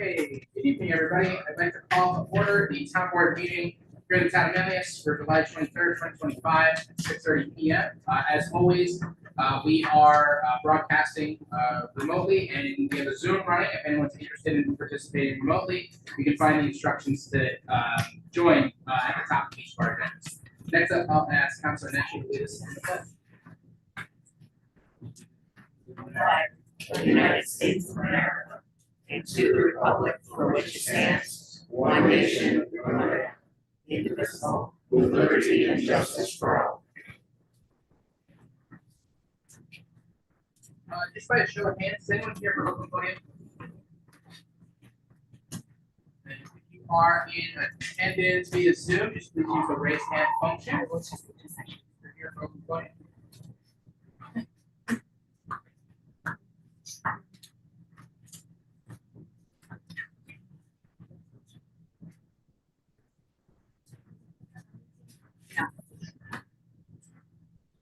Okay, good evening, everybody. I'd like to call to order the town board meeting here in the town of Manlius for July 23rd, 2025 at 6:30 p.m. As always, we are broadcasting remotely, and we have a Zoom running. If anyone's interested in participating remotely, you can find the instructions to join at the top of each of our agendas. Next up, I'll ask Councilor Nash to lead us in the pledge. Of the United States of America, and to the republic for which it stands, one nation, under God, indivisible, with liberty and justice for all. Just by a show of hands, is anyone here for open podium? And if you are in attendance via Zoom, just please use the raise hand function. You're here for open podium.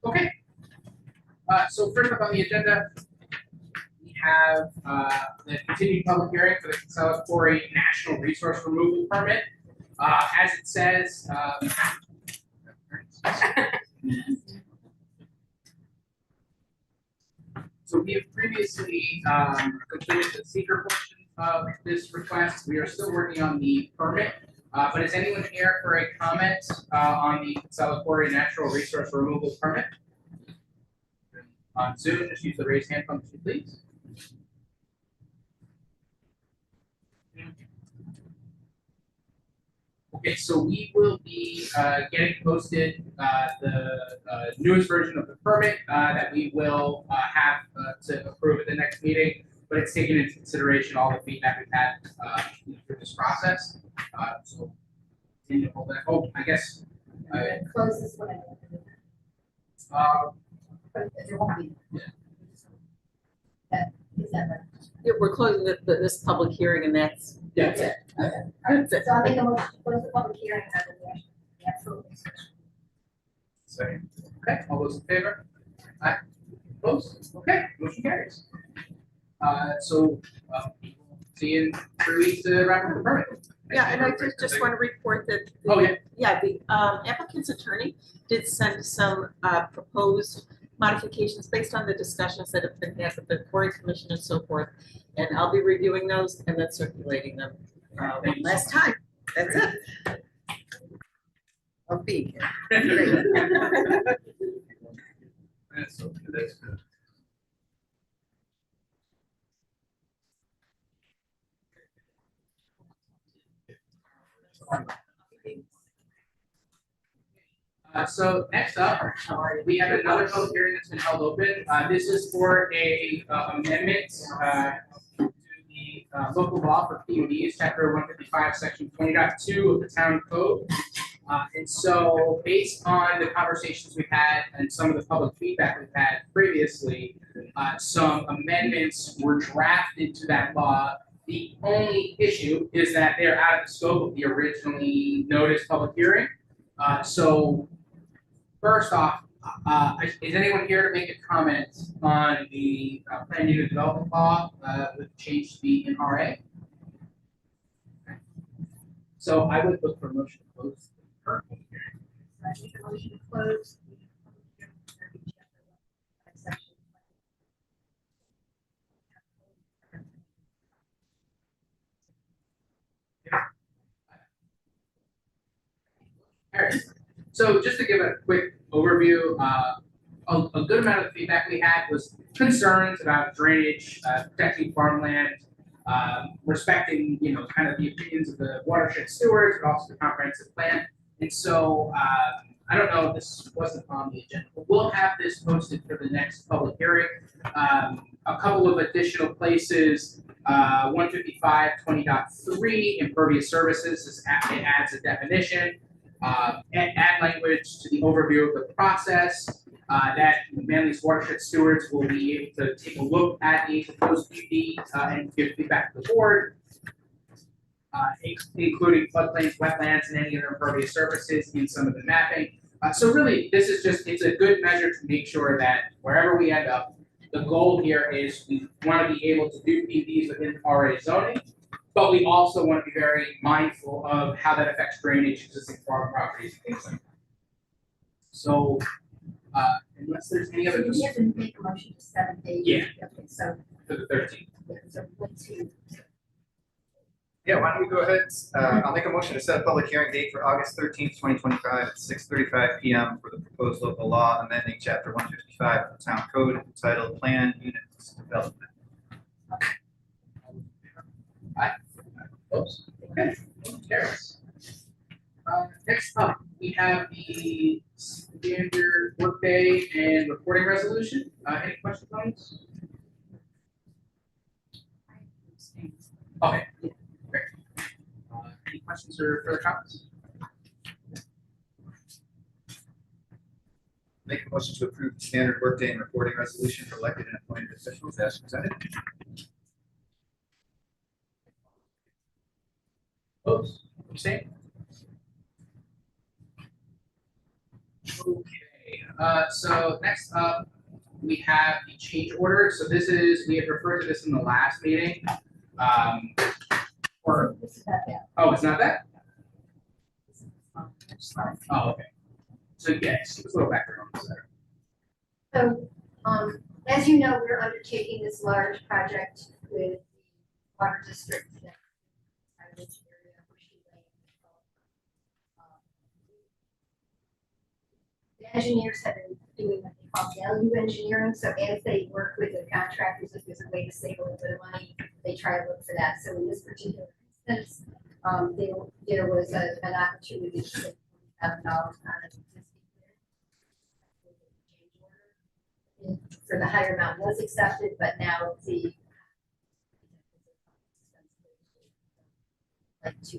Okay. So first up on the agenda, we have the continued public hearing for the Casella Quarry National Resource Removal Permit. As it says, so we have previously completed the seeker portion of this request. We are still working on the permit. But is anyone here for a comment on the Casella Quarry Natural Resource Removal Permit? On Zoom, just use the raise hand function, please. Okay, so we will be getting posted the newest version of the permit that we will have to approve at the next meeting, but it's taking into consideration all the feedback we've had through this process. So, I guess. Close this one. But there won't be. Is that right? Yeah, we're closing this public hearing, and that's That's it. Okay. that's it. So I'll make a motion to close the public hearing and then the actual discussion. Second. Okay, all those in favor? Aye. Opposed? Okay, motion carries. So see you in 3 weeks to wrap up the permit. Yeah, and I just want to report that. The applicant's attorney did send some proposed modifications based on the discussions that have been had with the quarry commission and so forth. And I'll be reviewing those and then circulating them one last time. That's it. I'll be here. That's good. So next up, we have another public hearing that's been held open. This is for a amendment to the local law for PUDs, chapter 155, section 20.2 of the town code. And so based on the conversations we've had and some of the public feedback we've had previously, some amendments were drafted to that law. The only issue is that they're out of the scope of the originally noticed public hearing. So first off, is anyone here to make a comment on the planned unit development law with change to the NRA? Okay. So I would look for a motion to close the current public hearing. I make a motion to close the public hearing for section. All right. So just to give a quick overview, a good amount of the feedback we had was concerns about drainage, protecting farmland, respecting, kind of the opinions of the watershed stewards, but also the comprehensive plan. And so I don't know if this wasn't on the agenda, but we'll have this posted for the next public hearing. A couple of additional places, 155 20.3 impervious surfaces, it adds a definition. Add language to the overview of the process that Manlius watershed stewards will be able to take a look at the proposed PUD and give feedback to the board, including floodplains, wetlands, and any other impervious surfaces in some of the mapping. So really, this is it's a good measure to make sure that wherever we end up, the goal here is we want to be able to do PUDs within RA zoning, But we also want to be very mindful of how that affects drainage, existing farm properties, and things like that. So, unless there's any other, You have to make a motion to 7 days. Yeah. Okay, so, for the 13th. so let's see. Yeah, why don't we go ahead, I'll make a motion to set a public hearing date for August 13th, 2025 at 6:35 PM for the proposed local law amending chapter 155 of the town code entitled Plan Units Development. Oops. Okay. Carries. Next up, we have the standard workday and reporting resolution. Any questions on this? Okay. Great. Any questions or further comments? Make a motion to approve the standard workday and reporting resolution for elected and appointed officials as presented. Opposed? Abstained? Okay, so next up, we have the change order. So this is, we had referred to this in the last meeting. Or, This is not that. oh, it's not that? This is just fine. Oh, okay. So yes, it's a little background on this. So, as you know, we're undertaking this large project with the water district. that I live area, Bushy Lane. The engineers have been doing what they call value engineering, so as they work with the contractors, if there's a way to save a little bit of money, they try to look for that. So in this particular instance, there was an opportunity to save $40,000 on an existing bid. For the higher amount was accepted, but now the like to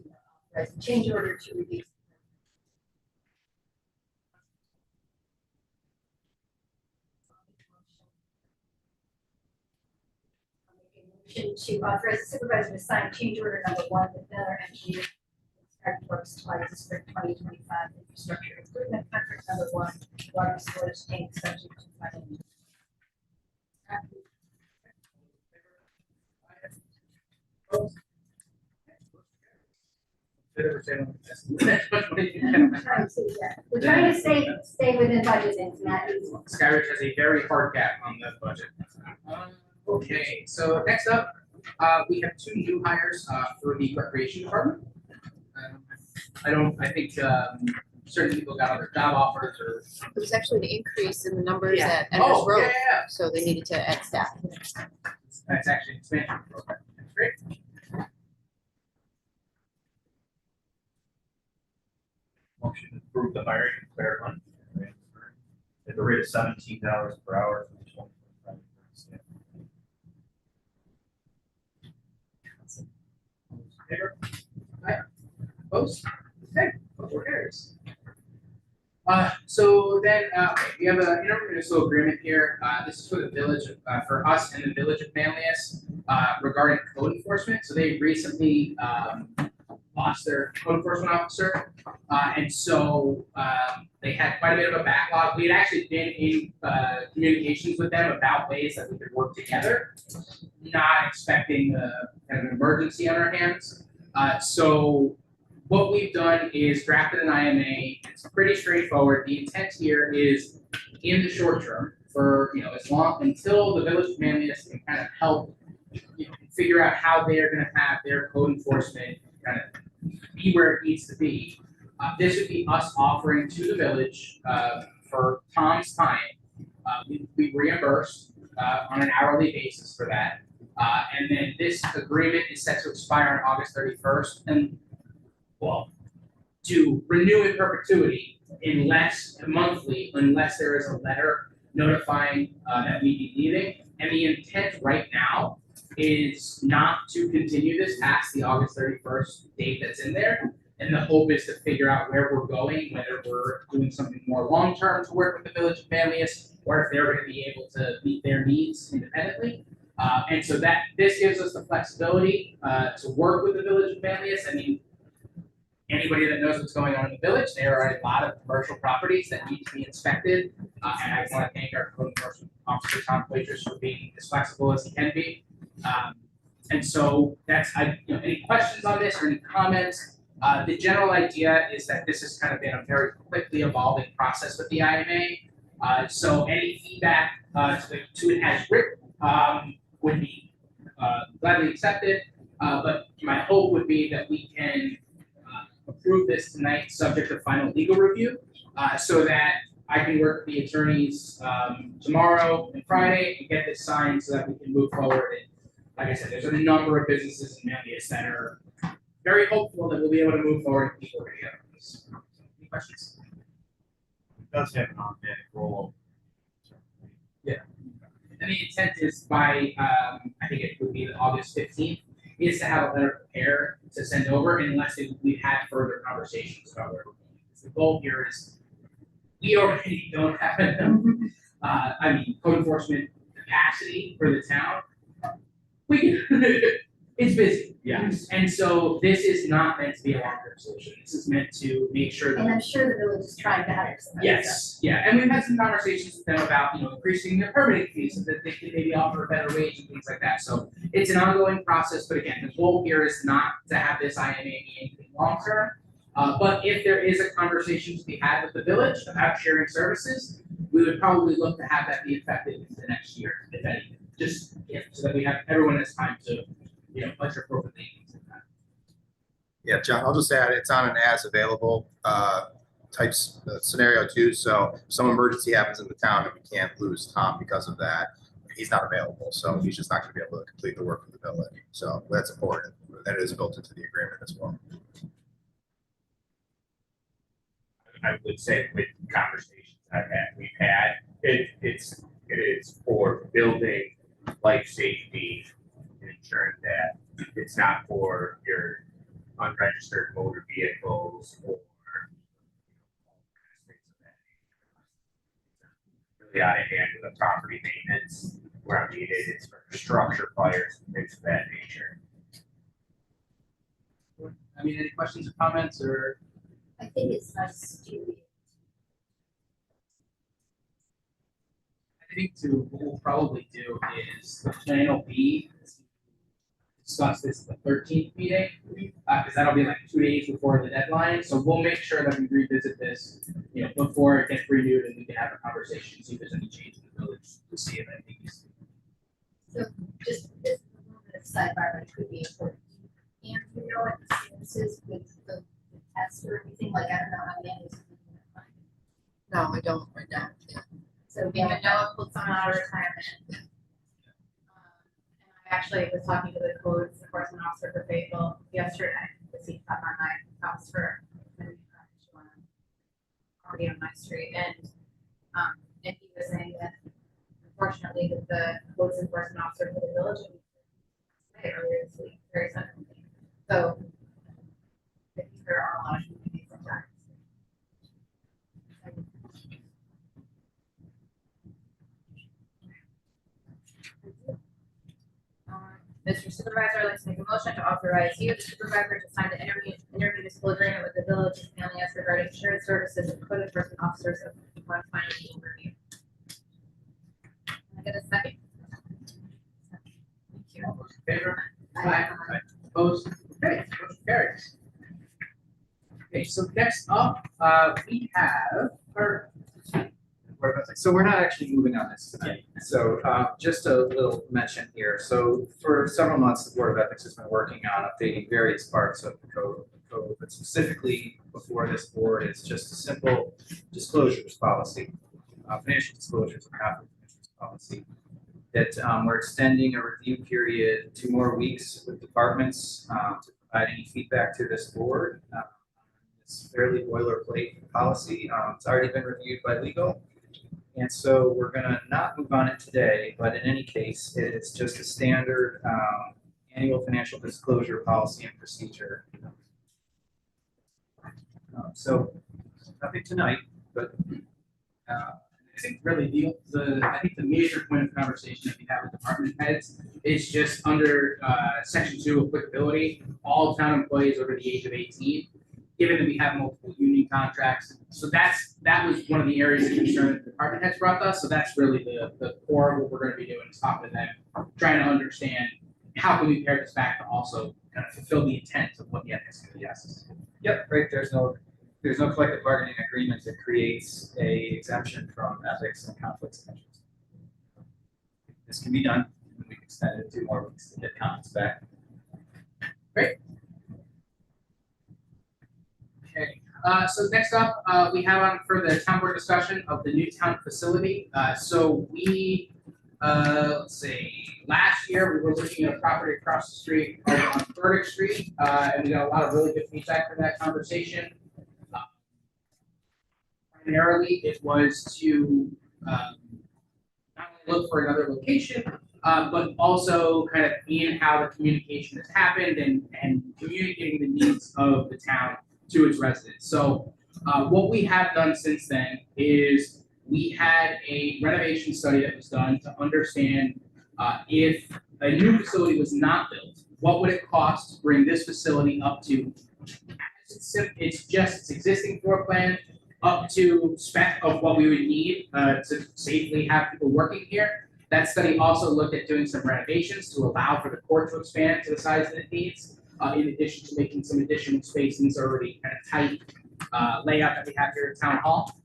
authorize a change order to reduce. Motion to authorize the supervisor to sign change order number 1 with Miller Engineering. Start work supply district 2025 infrastructure improvement contract number 1, water storage tank subject to financial. We're We're trying to stay within budget and it's not easy. Skyridge has a very hard cap on the budget. Okay, so next up, we have 2 new hires for the recreation department. I think certain people got other job offers or. It was actually an increase in the numbers Yeah. at Enders Road, Yeah. so they needed to add staff. That's actually an expansion program. That's great. Motion to approve the hiring of Claire Hunt at the rate of $17 per hour for the 2025 staff. Favor? Aye. Opposed? Okay, motion carries. So then, we have an intermunicipal agreement here. This is for the village, for us and the village of Manlius, regarding code enforcement. So they recently, lost their code enforcement officer. And so, they had quite a bit of a backlog. We had actually been in, communications with them about ways that we could work together, not expecting kind of an emergency on our hands. So what we've done is drafted an IMA. It's pretty straightforward. The intent here is in the short term for, as long until the village of Manlius can kind of help, figure out how they're going to have their code enforcement kind of be where it needs to be. This would be us offering to the village for Tom's time. We reimburse on an hourly basis for that. And then this agreement is set to expire on August 31st. And well, to renew in perpetuity monthly, unless there is a letter notifying that we be leaving. And the intent right now is not to continue this past the August 31st date that's in there. And the hope is to figure out where we're going, whether we're doing something more long-term to work with the village of Manlius, or if they're going to be able to meet their needs independently. And so that this gives us the flexibility to work with the village of Manlius. I mean, anybody that knows what's going on in the village, there are a lot of commercial properties that need to be inspected. And I want to thank our code enforcement officer, Tom Poitras, for being as flexible as he can be. And so that's, any questions on this or any comments? The general idea is that this has kind of been a very quickly evolving process with the IMA. So any feedback to it as written would be gladly accepted. But my hope would be that we can approve this tonight, subject to final legal review, so that I can work with the attorneys tomorrow and Friday and get this signed so that we can move forward. And like I said, there's a number of businesses in Manlius that are very hopeful that we'll be able to move forward and keep working together. Any questions? It does have an automatic roll. And the intent is by, I think it would be August 15th, is to have a letter prepared to send over unless we've had further conversations about where we're going. The goal here is we already don't have enough, code enforcement capacity for the town. We can, it's busy. Yes. And so this is not meant to be a long-term solution. This is meant to make sure that. And I'm sure the village is trying to hire somebody. Yes, yeah, and we've had some conversations with them about, increasing their permitting fees so that they can maybe offer a better wage and things like that. So it's an ongoing process, but again, the goal here is not to have this IMA be anything long-term. But if there is a conversation to be had with the village about sharing services, we would probably look to have that be effective in the next year, if anything. Just, so that we have, everyone has time to, budget appropriately. Yeah, John, I'll just add, it's on an as available types scenario too. So if some emergency happens in the town and we can't lose Tom because of that, he's not available. So he's just not going to be able to complete the work for the village. So that's important. That is built into the agreement as well. I would say with conversations we've had, it is for building life safety and ensuring that it's not for your unregistered motor vehicles or really out of hand with the property maintenance where needed. It's for structure fires and things of that nature. Any questions or comments or? I think it's nice to. I think what we'll probably do is the plan will be discuss this at the 13th meeting, because that'll be like 2 days before the deadline. So we'll make sure that we revisit this, before it gets renewed, and we can have a conversation, see if there's any change in the village to see if anything is. So just this a little bit of sidebar, but it could be important. And you know what the status is with the test or anything, like I don't know how many is. No, I don't right now. Yeah. So Even Noah pulled someone out of retirement. And I actually was talking to the codes enforcement officer for Fayetteville yesterday, because he up on my house for property on my street, and he was saying that unfortunately with the codes enforcement officer for the village earlier this week, very suddenly. So I think there are a lot of communities sometimes. Mr. Supervisor, I'd like to make a motion to authorize you, the supervisor, to sign the intermunicipal agreement with the village of Manlius regarding shared services and code enforcement officers upon final legal review. Can I get a second? Thank you. All those in favor? Aye. Opposed? Okay, motion carries. Okay, so next up, we have our. So we're not actually moving on this tonight. So just a little mention here. So for several months, the Board of Ethics has been working on updating various parts of the code, but specifically before this board is just a simple disclosures policy, financial disclosures on behalf of the commission's policy. That we're extending a review period 2 more weeks with departments to provide any feedback to this board. It's fairly boilerplate policy. It's already been reviewed by legal. And so we're gonna not move on it today, but in any case, it's just a standard annual financial disclosure policy and procedure. So nothing tonight, but I think really the major point of conversation that we have with department heads is just under section 2 applicability, all town employees over the age of 18, given that we have multiple union contracts. So that was one of the areas of concern that the department heads brought us. So that's really the core of what we're going to be doing is talking to them, trying to understand how can we pare this back to also kind of fulfill the intent of what the ethics committee asks us to do? Yep, right, there's no collective bargaining agreement that creates a exemption from ethics and conflicts of interest. This can be done, and we can extend it 2 more weeks to get comments back. Okay, so next up, we have on for the town board discussion of the new town facility. So we, let's see, last year we were looking at a property across the street on Burdick Street, and we got a lot of really good feedback from that conversation. Primarily, it was to not only look for another location, but also kind of in how the communication has happened and communicating the needs of the town to its residents. So what we have done since then is we had a renovation study that was done to understand if a new facility was not built, what would it cost to bring this facility up to, it's just its existing floor plan, up to spec of what we would need to safely have people working here. That study also looked at doing some renovations to allow for the court to expand to the size that it needs, in addition to making some additional space in this already kind of tight layout that we have here at Town Hall.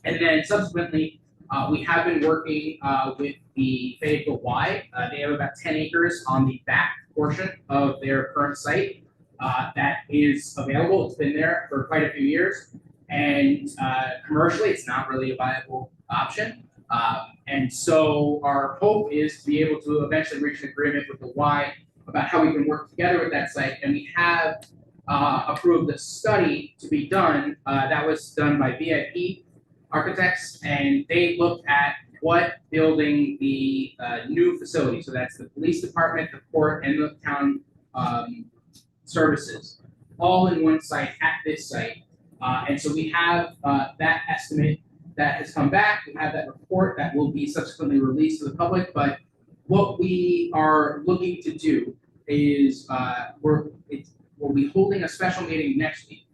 And then subsequently, we have been working with the Fayetteville Y. They have about 10 acres on the back portion of their current site that is available. It's been there for quite a few years. And commercially, it's not really a viable option. And so our hope is to be able to eventually reach an agreement with the Y about how we can work together with that site. And we have approved a study to be done that was done by VIP Architects, and they looked at what building the new facility, so that's the police department, the court, and the town services, all in one site at this site. And so we have that estimate that has come back. We have that report that will be subsequently released to the public. But what we are looking to do is we'll be holding a special meeting next week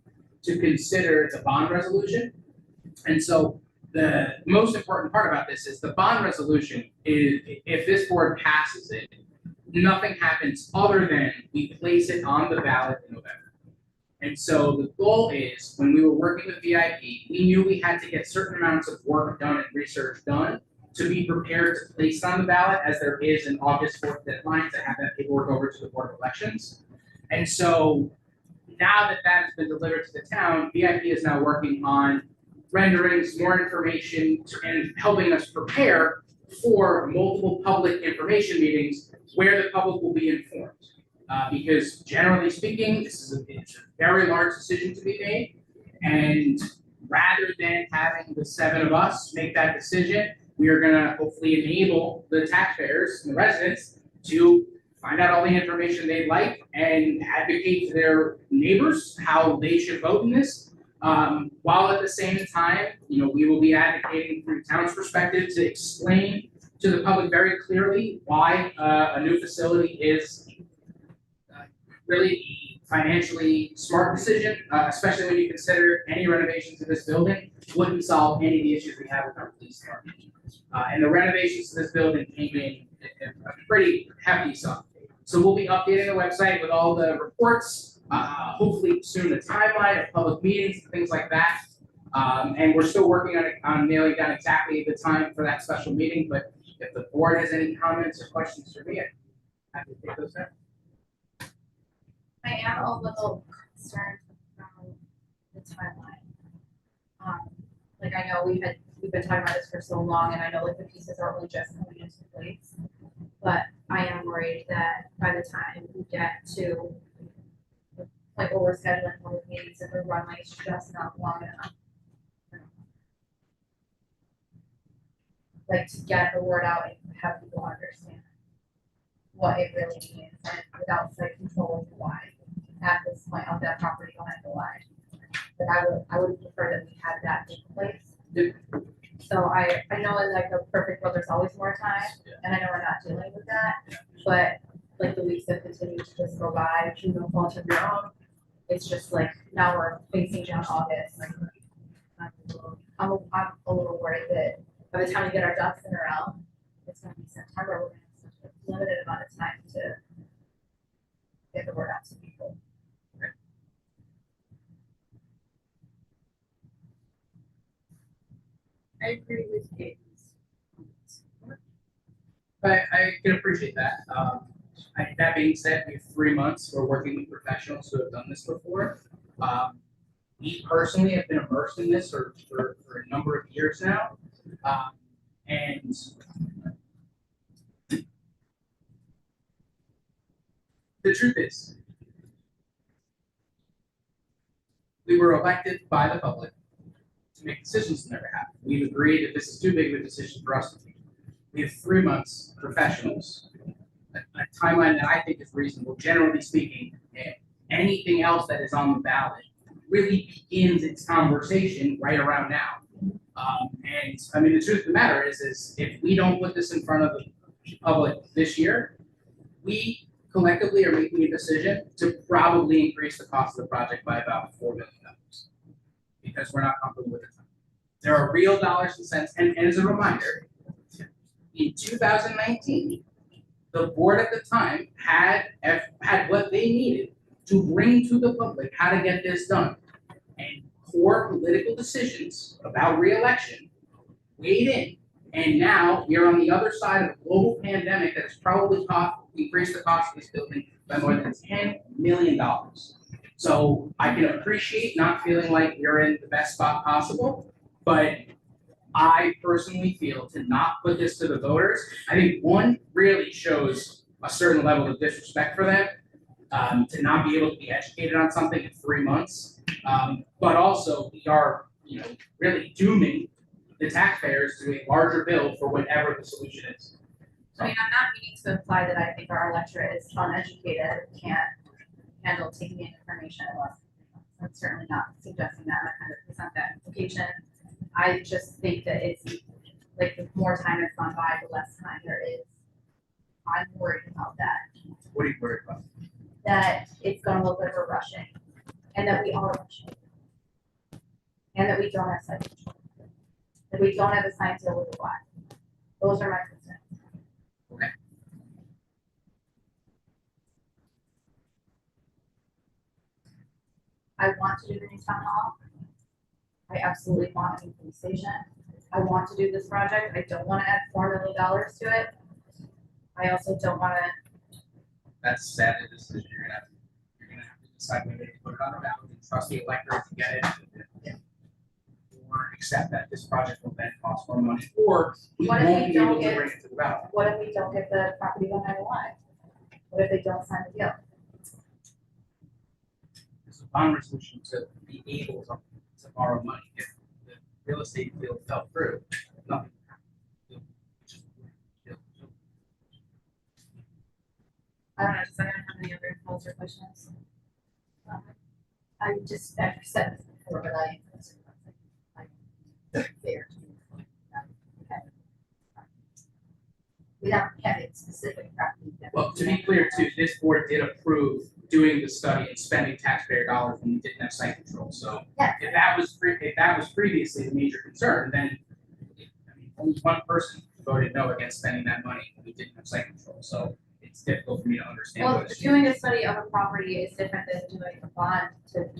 to consider the bond resolution. And so the most important part about this is the bond resolution is, if this board passes it, nothing happens other than we place it on the ballot in November. And so the goal is, when we were working with VIP, we knew we had to get certain amounts of work done and research done to be prepared to place it on the ballot, as there is an August 4th deadline to have that paperwork over to the Board of Elections. And so now that that has been delivered to the town, VIP is now working on renderings, more information, and helping us prepare for multiple public information meetings where the public will be informed. Because generally speaking, it's a very large decision to be made. And rather than having the 7 of us make that decision, we are gonna hopefully enable the taxpayers and the residents to find out all the information they'd like and advocate to their neighbors how they should vote in this. While at the same time, we will be advocating from the town's perspective to explain to the public very clearly why a new facility is really a financially smart decision, especially when you consider any renovations to this building wouldn't solve any of the issues we have with our police department. And the renovations to this building came in a pretty hefty sum. So we'll be updating the website with all the reports, hopefully soon a timeline of public meetings and things like that. And we're still working on nailing down exactly the time for that special meeting, but if the board has any comments or questions for me, I'm happy to take those now. I am a little concerned about the timeline. Like, I know we've been talking about this for so long, and I know like the pieces are only just coming into place. But I am worried that by the time we get to like what we're scheduling for meetings, if the runway is just not long enough. Like, to get the word out and have people understand what it really means, and without like controlling why at this point of that property line the line. But I would prefer that we had that in place. So I know in like the perfect world there's always more time, and I know we're not dealing with that, but like the weeks that continue to just go by, to no fault of your own, it's just like now we're facing down August. Like, I'm a little worried that by the time we get our ducks in a row, it's gonna be September, we're gonna have such a limited amount of time to get the word out to people. I agree with Katie's. I can appreciate that. That being said, we have 3 months. We're working with professionals who have done this before. Me personally have been immersed in this for a number of years now. And the truth is, we were elected by the public to make decisions on their behalf. We've agreed that this is too big of a decision for us to make. We have 3 months, professionals, a timeline that I think is reasonable, generally speaking. And anything else that is on the ballot really begins its conversation right around now. And I mean, the truth of the matter is if we don't put this in front of the public this year, we collectively are making a decision to probably increase the cost of the project by about $4 million because we're not comfortable with it. There are real dollars and cents, and as a reminder, in 2019, the board at the time had what they needed to bring to the public how to get this done. And core political decisions about reelection weighed in. And now we're on the other side of a global pandemic that has probably increased the cost of this building by more than $10 million. So I can appreciate not feeling like we're in the best spot possible, but I personally feel to not put this to the voters, I think one really shows a certain level of disrespect for them, to not be able to be educated on something in 3 months. But also we are, really dooming the taxpayers to a larger bill for whatever the solution is. I mean, I'm not meaning to imply that I think our electorate is uneducated, can't handle taking in information unless. I'm certainly not suggesting that, I'm not kind of present that implication. I just think that it's like the more time has gone by, the less time there is. I'm worried about that, What are you worried about? that it's gonna look like we're rushing, and that we are rushing. And that we don't have site control. That we don't have a science deal with the why. Those are my concerns. Okay. I want to do the new town hall. I absolutely want a new police station. I want to do this project. I don't want to add $4 million to it. I also don't want to. That's sadly the decision you're gonna have to decide whether to put it on the ballot and trust the electorate to get it. Or accept that this project will then cost more money, or we What if won't we be able don't to get- bring it to the ballot. What if we don't get the property one I want? What if they don't sign the deal? It's a bond resolution to be able to borrow money. If the real estate deal fell through, nothing. I don't know, does anyone have any other calls or questions? I just, I've said this before, but I. Fair. We don't have a specific property. that- Well, to be clear too, this board did approve doing the study and spending taxpayer dollars when we didn't have site control, so. Yeah. If that was previously the major concern, then, I mean, only one person voted no against spending that money when we didn't have site control, so it's difficult for me to understand Well, what it's. doing a study of a property is different than doing a bond to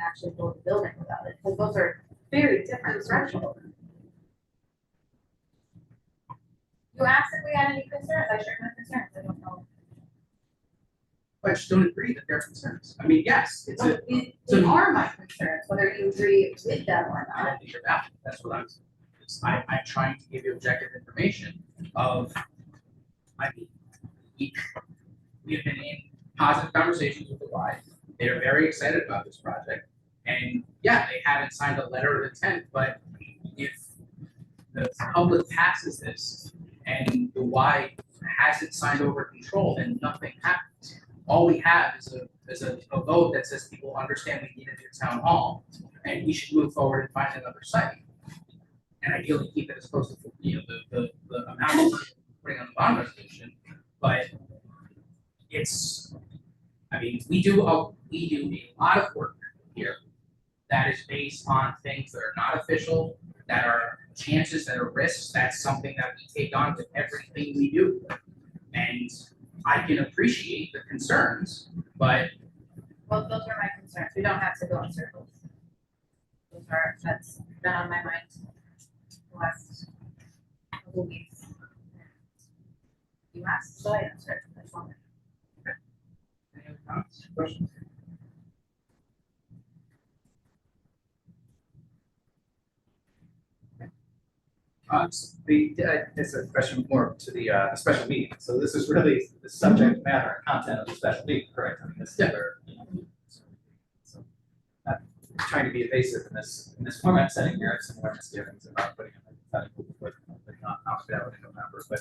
actually build a building without it, because those are very different thresholds. You asked if we had any concerns, I shared my concerns, I don't know. I just don't agree that they're concerns. I mean, yes, it's a, These are my concerns, whether you agree with them or I not. don't think they're valid. That's what I'm saying. I'm trying to give you objective information of, I mean, we have been in positive conversations with the Y. They are very excited about this project. And yeah, they haven't signed a letter of intent, but if the public passes this and the Y hasn't signed over control, then nothing happens. All we have is a vote that says people understand we need a new town hall and we should move forward and find another site. And ideally keep it as close to, the amount we're putting on the bond resolution, but it's, I mean, we do a lot of work here that is based on things that are not official, that are chances, that are risks. That's something that we take on with everything we do. And I can appreciate the concerns, But Well, those are my concerns. We don't have to go in circles. That's been on my mind the last couple weeks. You asked, so I answered. That's all. any other comments, questions? It's a question more to the special meeting. So this is really the subject matter and content of the special meeting, correct? I mean, this is where, so not trying to be evasive in this format setting here. I have similar misgivings about putting a hypothetical with the confidentiality of a member, but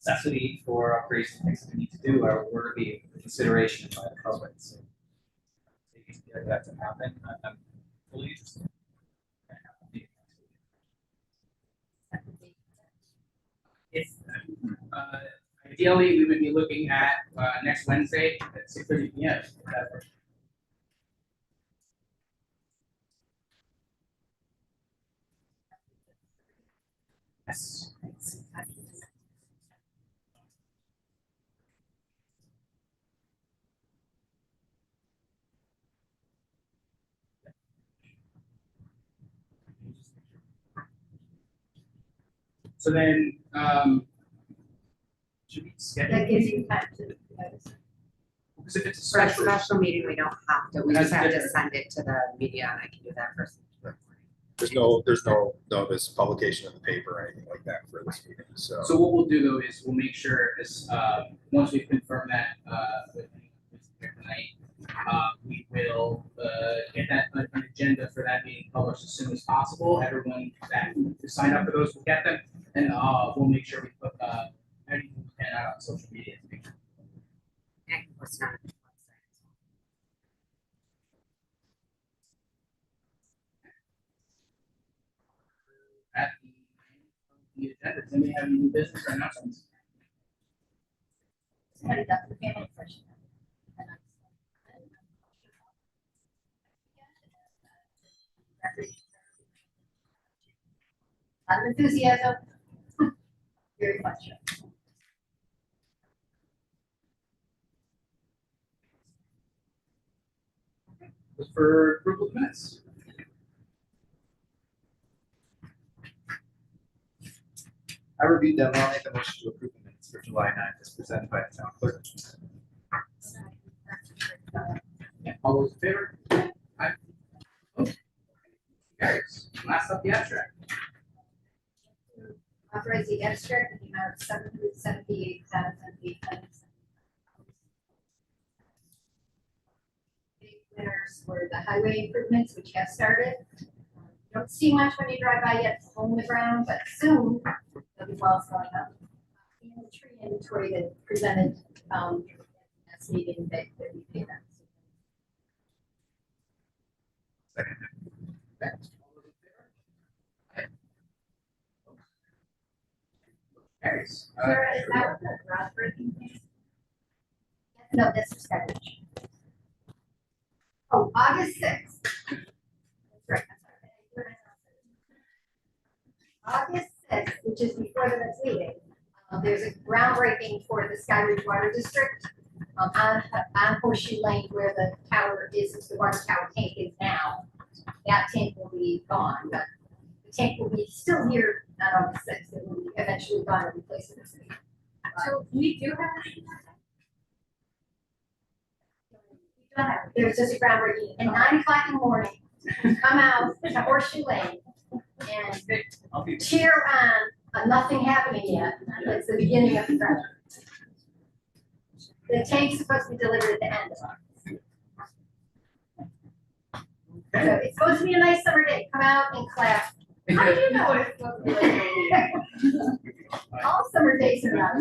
necessity for upgrades and things that we need to do are worthy of consideration by the public. So taking that to happen, I'm fully interested. If, ideally, we would be looking at, next Wednesday at 6:30 PM. Yes. So then, should we schedule? That gives you time to notice. Because if it's a For a special, special meeting, we don't have to, we That's just have to different. send it to the media and I can do that first. There's no notice, publication in the paper or anything like that for this meeting, so. so what we'll do though is we'll make sure is, once we confirm that, with here tonight, we will, get that, an agenda for that meeting published as soon as possible. Everyone that to sign up for those will get them, and, we'll make sure we put, anything we can out on social media to make sure. And what's not on the website. At the agenda, does anybody have any new business or announcements? Somebody got the family question. A lot of enthusiasm. Very fun show. For approval of minutes. I reviewed them. I'll make a motion to approve the minutes for July 9th as presented by the town clerk. Yeah, all those in favor? Aye. Opposed? Carries. Last up, the abstract. Authorize the abstract in the amount of $778,800. Big winners were the highway improvements, which have started. You don't see much when you drive by yet, it's on the ground, but soon there'll be walls going up. And the tree inventory that presented, that's meeting that we paid them. Second. Okay. All those in favor? Aye. Opposed? Carries. Sarah, is that what the groundbreaking thing? No, that's for Skyridge. Oh, August 6th. That's right. August 6th, which is before the next meeting, there's a groundbreaking for the Skyridge Water District on Horseshoe Lane where the tower is, the water tower tank is now. That tank will be gone, but the tank will be still here on August 6th. It will be eventually gone and replaced in the city. So we do have. There's just a groundbreaking at 9 o'clock in the morning. Come out to Horseshoe Lane and cheer on nothing happening yet. It's the beginning of the project. The tank's supposed to be delivered at the end of August. So it's supposed to be a nice summer day. Come out and clap. How do you know what it's supposed to be like? All summer days are not.